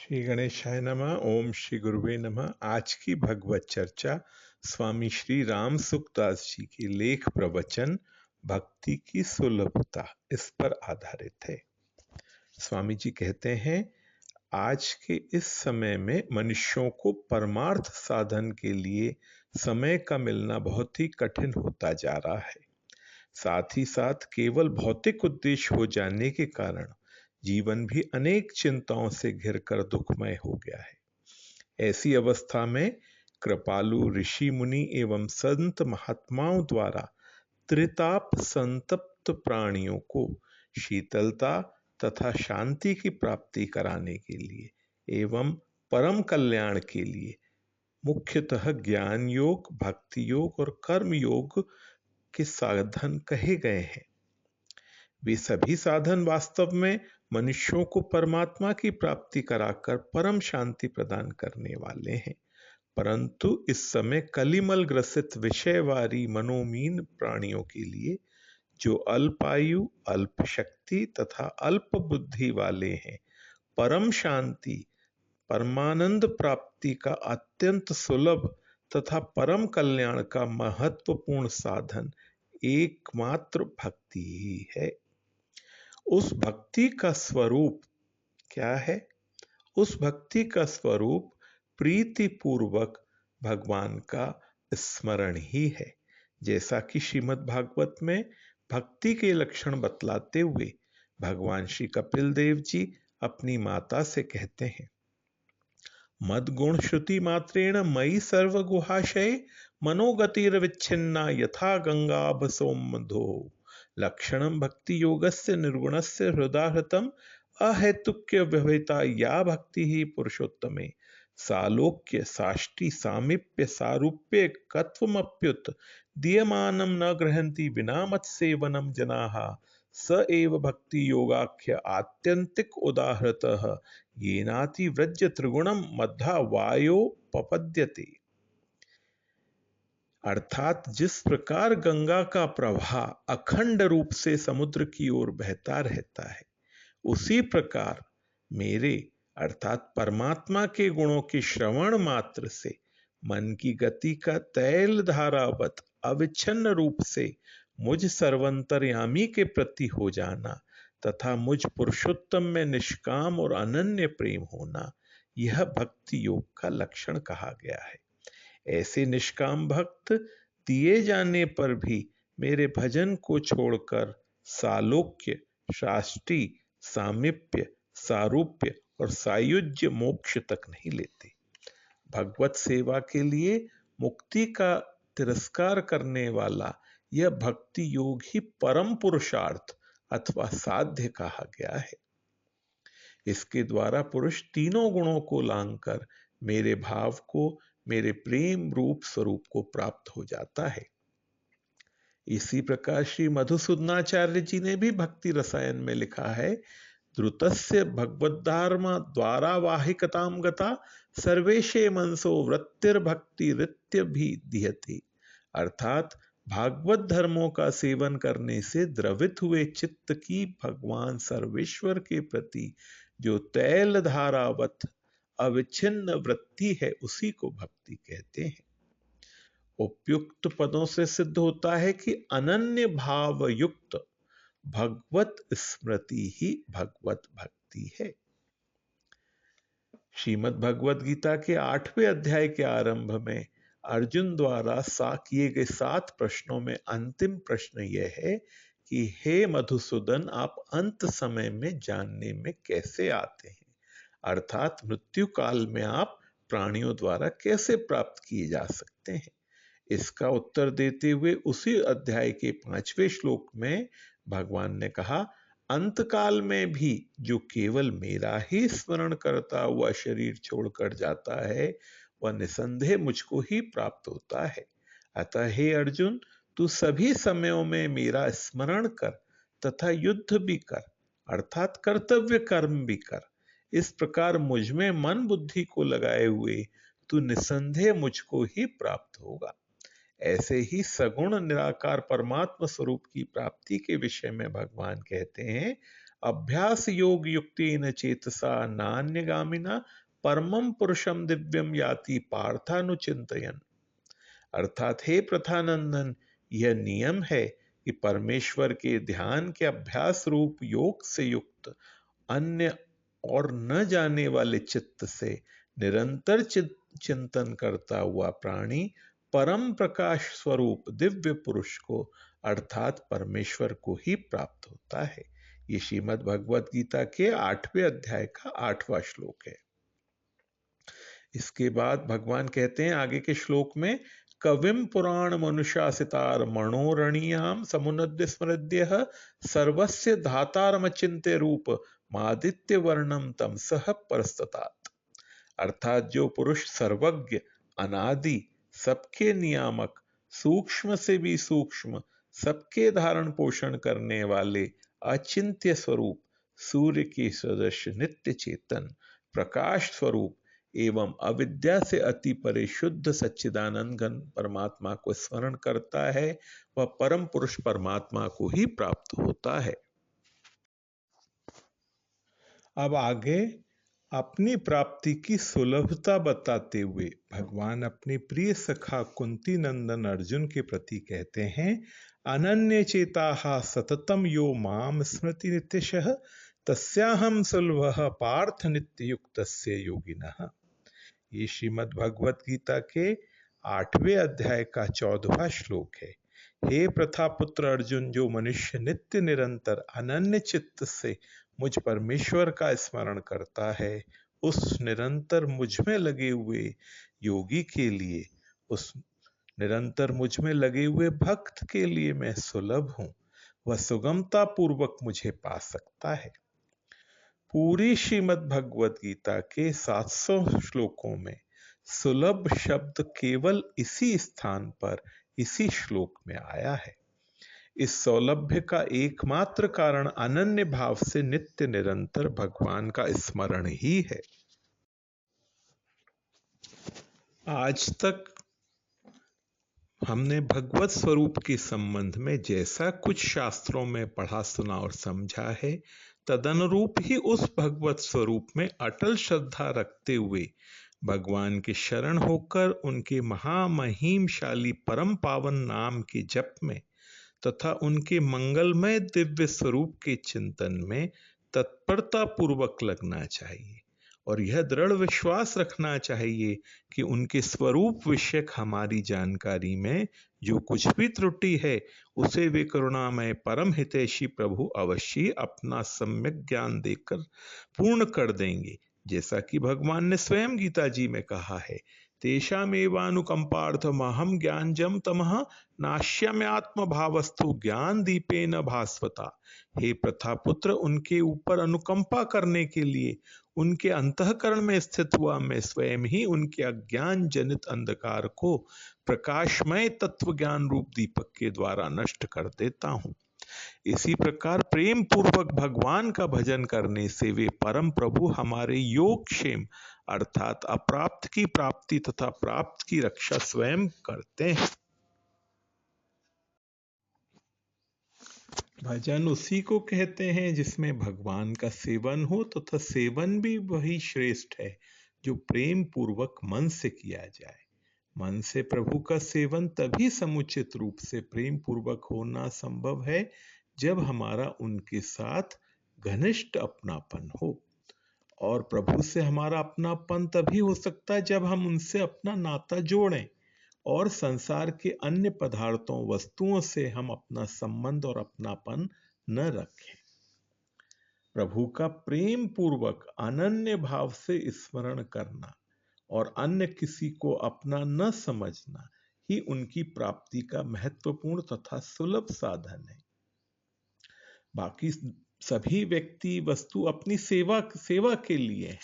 श्री गणेशाय नमः। ओम श्री गुरुवे नमः। आज की भगवत चर्चा स्वामी श्री राम सुखदास जी के लेख प्रवचन भक्ति की सुलभता इस पर आधारित है। स्वामी जी कहते हैं, आज के इस समय में मनुष्यों को परमार्थ साधन के लिए समय का मिलना बहुत ही कठिन होता जा रहा है। साथ ही साथ केवल भौतिक उद्देश्य हो जाने के कारण जीवन भी अनेक चिंताओं से घिरकर दुखमय हो गया है। ऐसी अवस्था में कृपालु ऋषि मुनि एवं संत महात्माओं द्वारा त्रिताप संतप्त प्राणियों को शीतलता तथा शांति की प्राप्ति कराने के लिए एवं परम कल्याण के लिए मुख्यतः ज्ञान योग, भक्ति योग और कर्म योग के साधन कहे गए हैं। वे सभी साधन वास्तव में मनुष्यों को परमात्मा की प्राप्ति कराकर परम शांति प्रदान करने वाले हैं, परंतु इस समय कलिमल ग्रसित विषयवारी मनोमीन प्राणियों के लिए, जो अल्पायु, अल्प शक्ति तथा अल्प बुद्धि वाले हैं, परम शांति, परमानंद प्राप्ति का अत्यंत सुलभ तथा परम कल्याण का महत्वपूर्ण साधन एकमात्र भक्ति ही है। उस भक्ति का स्वरूप क्या है? उस भक्ति का स्वरूप प्रीति पूर्वक भगवान का स्मरण ही है। जैसा कि श्रीमद् भागवत में भक्ति के लक्षण बतलाते हुए भगवान श्री कपिल देव जी अपनी माता से कहते हैं, मद्गुण श्रुति मात्रेण मयि सर्व गुहाशय मनोगतिर्विच्छिन्ना यथा गंगाभ सोमधो लक्षणम भक्ति योगस्य निर्गुणस्य हृदाहृतम अहेतुक्य व्यवहिता या भक्ति ही पुरुषोत्तमे सालोक्य साष्टि सामीप्य सारूप्य कत्वमप्युत दीयमानं न ग्रहन्ति विना मत सेवनम जनाः स एव भक्ति योगाख्य आत्यंतिक उदाहृतः येनाति व्रज त्रिगुणम मध्या वायो पपद्यते। अर्थात जिस प्रकार गंगा का प्रवाह अखंड रूप से समुद्र की ओर बहता रहता है, उसी प्रकार मेरे अर्थात परमात्मा के गुणों के श्रवण मात्र से मन की गति का तैल धारावत अविच्छिन्न रूप से मुझ सर्वंतर्यामी के प्रति हो जाना तथा मुझ पुरुषोत्तम में निष्काम और अनन्य प्रेम होना, यह भक्ति योग का लक्षण कहा गया है। ऐसे निष्काम भक्त दिए जाने पर भी मेरे भजन को छोड़कर सालोक्य, शाष्टि, सामीप्य, सारूप्य और सायुज्य मोक्ष तक नहीं लेते। भगवत सेवा के लिए मुक्ति का तिरस्कार करने वाला यह भक्ति योग ही परम पुरुषार्थ अथवा साध्य कहा गया है। इसके द्वारा पुरुष तीनों गुणों को लांघकर मेरे भाव को, मेरे प्रेम रूप स्वरूप को प्राप्त हो जाता है। इसी प्रकार श्री मधुसूदनाचार्य जी ने भी भक्ति रसायन में लिखा है, द्रुतस्य भगवद्धाम द्वारा वाहिकताम गता सर्वेशे मनसो वृत्तिर्भक्ति रित्य भी दिहते। अर्थात भागवत धर्मों का सेवन करने से द्रवित हुए चित्त की भगवान सर्वेश्वर के प्रति जो तैल धारावत अविच्छिन्न वृत्ति है, उसी को भक्ति कहते हैं। उपयुक्त पदों से सिद्ध होता है कि अनन्य भाव युक्त भगवत स्मृति ही भगवत भक्ति है। श्रीमद् भगवद गीता के 8वें अध्याय के आरंभ में अर्जुन द्वारा किए गए 7 प्रश्नों में अंतिम प्रश्न यह है कि हे मधुसूदन, आप अंत समय में जानने में कैसे आते हैं? अर्थात मृत्यु काल में आप प्राणियों द्वारा कैसे प्राप्त किए जा सकते हैं? इसका उत्तर देते हुए उसी अध्याय के 5वें श्लोक में भगवान ने कहा, अंतकाल में भी जो केवल मेरा ही स्मरण करता हुआ शरीर छोड़कर जाता है, वह निसंदेह मुझको ही प्राप्त होता है। अतः हे अर्जुन, तू सभी समयों में मेरा स्मरण कर तथा युद्ध भी कर, अर्थात कर्तव्य कर्म भी कर। इस प्रकार मुझ में मन बुद्धि को लगाए हुए तू निसंदेह मुझको ही प्राप्त होगा। ऐसे ही सगुण निराकार परमात्मा स्वरूप की प्राप्ति के विषय में भगवान कहते हैं, अभ्यास योग युक्तेन चेतसा नान्यगामिना परमं पुरुषम दिव्यम याति पार्थानुचिंतयन्। अर्थात हे प्रथानंदन, यह नियम है कि परमेश्वर के ध्यान के अभ्यास रूप योग से युक्त अन्य और न जाने वाले चित्त से निरंतर चिंतन करता हुआ प्राणी परम प्रकाश स्वरूप दिव्य पुरुष को अर्थात परमेश्वर को ही प्राप्त होता है। ये श्रीमद् भगवत गीता के 8वें अध्याय का 8वां श्लोक है। इसके बाद भगवान कहते हैं आगे के श्लोक में, कविम पुराण मनुशासितार मनोरणीयाम समुनद्य स्मृद्य सर्वस्य धातारमचिंत्य रूप मादित्य वर्णम तम सह परस्ततात। अर्थात जो पुरुष सर्वज्ञ, अनादि, सबके नियामक, सूक्ष्म से भी सूक्ष्म, सबके धारण पोषण करने वाले अचिंत्य स्वरूप, सूर्य के सदृश नित्य चेतन प्रकाश स्वरूप एवं अविद्या से अति परे शुद्ध सच्चिदानंद घन परमात्मा को स्मरण करता है, वह परम पुरुष परमात्मा को ही प्राप्त होता है। अब आगे अपनी प्राप्ति की सुलभता बताते हुए भगवान अपने प्रिय सखा कुंती नंदन अर्जुन के प्रति कहते हैं, अनन्य चेताः सततम यो माम स्मृति नित्यशः तस्याहम सुलभः पार्थ नित्य युक्तस्य योगिनः। ये श्रीमद् भगवत गीता के 8वें अध्याय का 14वां श्लोक है। हे प्रथापुत्र अर्जुन, जो मनुष्य नित्य निरंतर अनन्य चित्त से मुझ परमेश्वर का स्मरण करता है, उस निरंतर मुझ में लगे हुए योगी के लिए, उस निरंतर मुझ में लगे हुए भक्त के लिए मैं सुलभ हूं। वह सुगमता पूर्वक मुझे पा सकता है। पूरी श्रीमद् भगवत गीता के 700 श्लोकों में सुलभ शब्द केवल इसी स्थान पर, इसी श्लोक में आया है। इस सौलभ्य का एकमात्र कारण अनन्य भाव से नित्य निरंतर भगवान का स्मरण ही है। आज तक हमने भगवत स्वरूप के संबंध में जैसा कुछ शास्त्रों में पढ़ा सुना और समझा है, तदनुरूप ही उस भगवत स्वरूप में अटल श्रद्धा रखते हुए भगवान के शरण होकर उनके महामहिमशाली परम पावन नाम के जप में तथा उनके मंगलमय दिव्य स्वरूप के चिंतन में तत्परता पूर्वक लगना चाहिए और यह दृढ़ विश्वास रखना चाहिए कि उनके स्वरूप विषयक हमारी जानकारी में जो कुछ भी त्रुटि है, उसे वे करुणामय परम हितैषी प्रभु अवश्य अपना सम्यक ज्ञान देकर पूर्ण कर देंगे। जैसा कि भगवान ने स्वयं गीता जी में कहा है, तेषामेवानुकंपार्थमहं ज्ञानजं तमः नाश्याम्यात्म भावस्तु ज्ञान दीपेन भास्वता। हे प्रथापुत्र, उनके ऊपर अनुकंपा करने के लिए उनके अंतःकरण में स्थित हुआ मैं स्वयं ही उनके अज्ञान जनित अंधकार को प्रकाशमय तत्व ज्ञान रूप दीपक के द्वारा नष्ट कर देता हूं। इसी प्रकार प्रेम पूर्वक भगवान का भजन करने से वे परम प्रभु हमारे योगक्षेम अर्थात अप्राप्त की प्राप्ति तथा प्राप्त की रक्षा स्वयं करते हैं। भजन उसी को कहते हैं जिसमें भगवान का सेवन हो तथा सेवन भी वही श्रेष्ठ है जो प्रेम पूर्वक मन से किया जाए। मन से प्रभु का सेवन तभी समुचित रूप से प्रेम पूर्वक होना संभव है जब हमारा उनके साथ घनिष्ठ अपनापन हो, और प्रभु से हमारा अपनापन तभी हो सकता है जब हम उनसे अपना नाता जोड़ें और संसार के अन्य पदार्थों वस्तुओं से हम अपना संबंध और अपनापन न रखें। प्रभु का प्रेम पूर्वक अनन्य भाव से स्मरण करना और अन्य किसी को अपना न समझना ही उनकी प्राप्ति का महत्वपूर्ण तथा सुलभ साधन है। बाकी सभी व्यक्ति वस्तु अपनी सेवा के लिए है,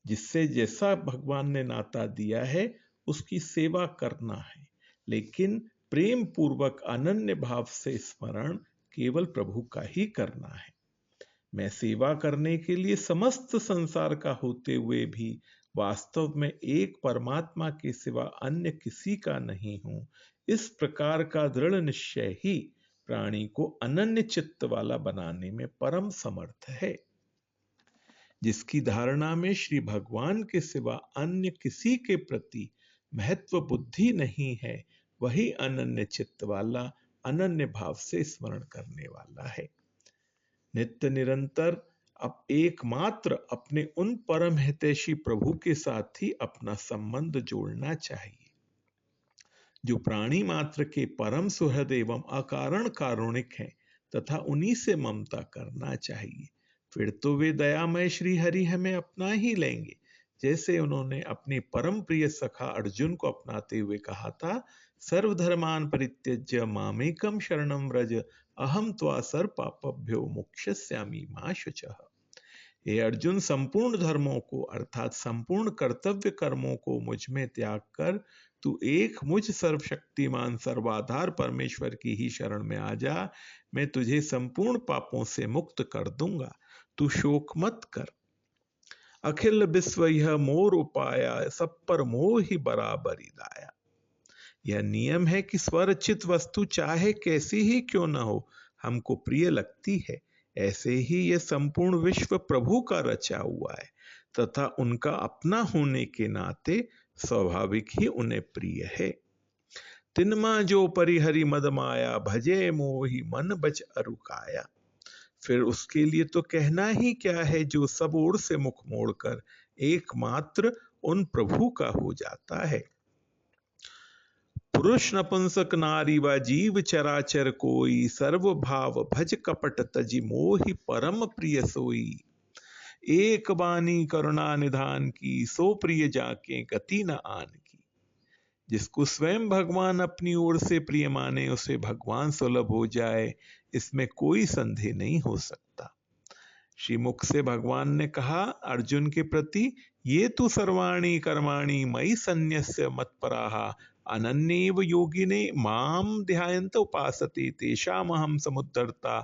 जिससे जैसा भगवान ने नाता दिया है उसकी सेवा करना है, लेकिन प्रेम पूर्वक अनन्य भाव से स्मरण केवल प्रभु का ही करना है। मैं सेवा करने के लिए समस्त संसार का होते हुए भी वास्तव में एक परमात्मा के सिवा अन्य किसी का नहीं हूं, इस प्रकार का दृढ़ निश्चय ही प्राणी को अनन्य चित्त वाला बनाने में परम समर्थ है। जिसकी धारणा में श्री भगवान के सिवा अन्य किसी के प्रति महत्व बुद्धि नहीं है, वही अनन्य चित्त वाला, अनन्य भाव से स्मरण करने वाला है। नित्य निरंतर अब एकमात्र अपने उन परम हितैषी प्रभु के साथ ही अपना संबंध जोड़ना चाहिए, जो प्राणी मात्र के परम सुहृद एवं अकारण कारुणिक हैं, तथा उन्हीं से ममता करना चाहिए। फिर तो वे दयामय श्री हरि हमें अपना ही लेंगे, जैसे उन्होंने अपने परम प्रिय सखा अर्जुन को अपनाते हुए कहा था, सर्वधर्मान परित्यज्य मामेकम शरणं व्रज अहम त्वा सर्व पापभ्यो मोक्षयिष्यामि मा शुचः। हे अर्जुन, संपूर्ण धर्मों को अर्थात संपूर्ण कर्तव्य कर्मों को मुझ में त्याग कर तू एक मुझ सर्वशक्तिमान सर्वाधार परमेश्वर की ही शरण में आ जा। मैं तुझे संपूर्ण पापों से मुक्त कर दूंगा, तू शोक मत कर। अखिल विश्व यह मोर उपाया, सब पर मोह ही बराबरी दाया। यह नियम है कि स्वरचित वस्तु चाहे कैसी ही क्यों न हो, हमको प्रिय लगती है। ऐसे ही यह संपूर्ण विश्व प्रभु का रचा हुआ है, तथा उनका अपना होने के नाते स्वाभाविक ही उन्हें प्रिय है। तिनमा जो परिहरि मद माया, भजे मोहि मन बच अरुकाया। फिर उसके लिए तो कहना ही क्या है, जो सब ओर से मुख मोड़कर एकमात्र उन प्रभु का हो जाता है। पुरुष नपुंसक नारी व जीव चराचर कोई, सर्व भाव भज कपट तजि मोहि परम प्रिय सोई। एक बानी करुणा निधान की, सो प्रिय जाके गति न आन की। जिसको स्वयं भगवान अपनी ओर से प्रिय माने, उसे भगवान सुलभ हो जाए, इसमें कोई संदेह नहीं हो सकता। श्रीमुख से भगवान ने कहा अर्जुन के प्रति, ये तु सर्वाणि कर्माणि मयि सन्न्यस्य मत्पराः अनन्येव योगिने माम ध्यायन्त उपासते तेषामहं समुद्धर्ता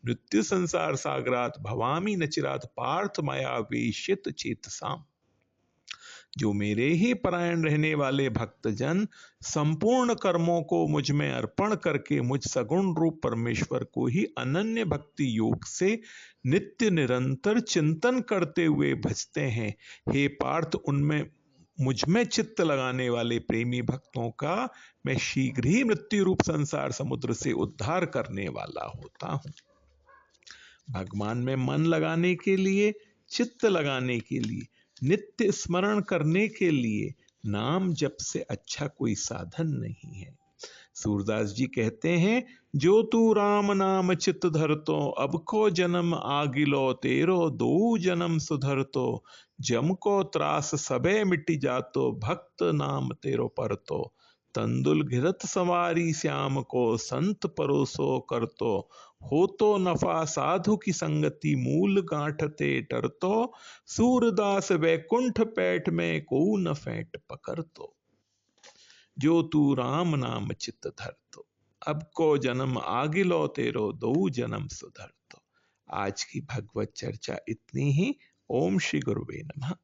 मृत्यु संसार सागरात भवामि न चिरात पार्थ मया वेश्यत चेतसाम। जो मेरे ही परायण रहने वाले भक्तजन संपूर्ण कर्मों को मुझ में अर्पण करके मुझ सगुण रूप परमेश्वर को ही अनन्य भक्ति योग से नित्य निरंतर चिंतन करते हुए भजते हैं, हे पार्थ, उनमें मुझ में चित्त लगाने वाले प्रेमी भक्तों का मैं शीघ्र ही मृत्यु रूप संसार समुद्र से उद्धार करने वाला होता हूं। भगवान में मन लगाने के लिए, चित्त लगाने के लिए, नित्य स्मरण करने के लिए नाम जप से अच्छा कोई साधन नहीं है। सूरदास जी कहते हैं, जो तू राम नाम चित्त धरतो, अब को जन्म आगिलो तेरो, दो जन्म सुधरतो, जम को त्रास सबे मिटी जातो, भक्त नाम तेरो परतो। तंदुल घिरत सवारी श्याम को, संत परोसो करतो, हो तो नफा साधु की संगति, मूल गांठते टरतो, सूरदास वैकुंठ पैठ में को न फेंट पकड़तो। जो तू राम नाम चित्त धरतो, अब को जन्म आगिलो तेरो, दो जन्म सुधरतो। आज की भगवत चर्चा इतनी ही। ओम श्री गुरुवे नमः।